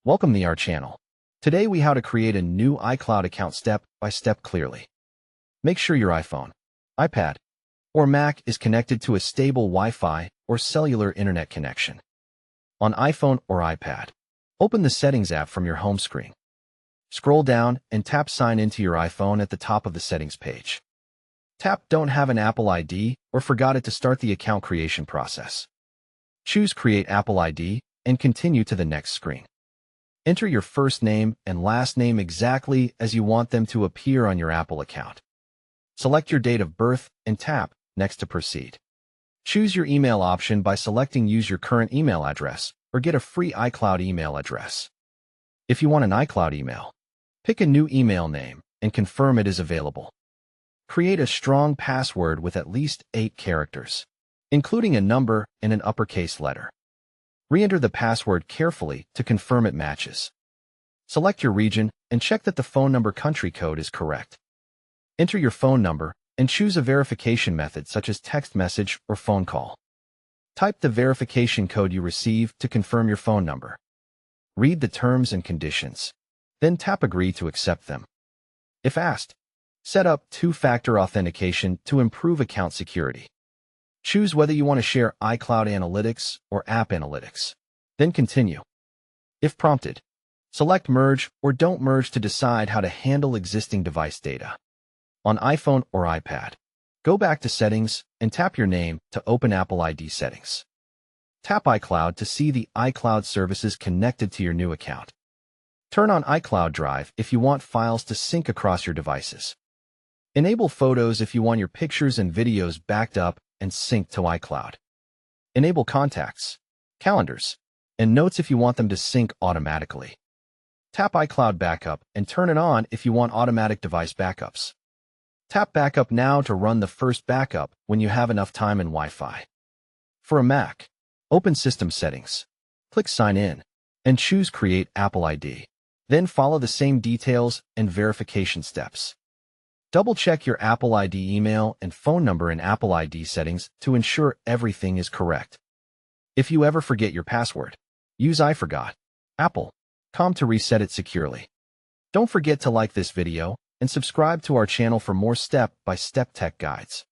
Welcome to our channel. Today we how to create a new iCloud account step by step clearly. Make sure your iPhone, iPad, or Mac is connected to a stable Wi-Fi or cellular internet connection. On iPhone or iPad, open the Settings app from your home screen. Scroll down and tap Sign into your iPhone at the top of the settings page. Tap Don't have an Apple ID or forgot it to start the account creation process. Choose Create Apple ID and continue to the next screen. Enter your first name and last name exactly as you want them to appear on your Apple account. Select your date of birth and tap Next to proceed. Choose your email option by selecting Use your current email address or get a free iCloud email address. If you want an iCloud email, pick a new email name and confirm it is available. Create a strong password with at least 8 characters, including a number and an uppercase letter. Re-enter the password carefully to confirm it matches. Select your region and check that the phone number country code is correct. Enter your phone number and choose a verification method such as text message or phone call. Type the verification code you receive to confirm your phone number. Read the terms and conditions. Then tap Agree to accept them. If asked, set up two-factor authentication to improve account security. Choose whether you want to share iCloud Analytics or App Analytics. Then continue. If prompted, select Merge or Don't Merge to decide how to handle existing device data. On iPhone or iPad, go back to Settings and tap your name to open Apple ID settings. Tap iCloud to see the iCloud services connected to your new account. Turn on iCloud Drive if you want files to sync across your devices. Enable Photos if you want your pictures and videos backed up and synced to iCloud. Enable Contacts, Calendars, and Notes if you want them to sync automatically. Tap iCloud Backup and turn it on if you want automatic device backups. Tap Backup now to run the first backup when you have enough time and Wi-Fi. For a Mac, open System Settings, click Sign In, and choose Create Apple ID. Then follow the same details and verification steps. Double-check your Apple ID email and phone number in Apple ID settings to ensure everything is correct. If you ever forget your password, use I Forgot Apple.com to reset it securely. Don't forget to like this video and subscribe to our channel for more step-by-step tech guides.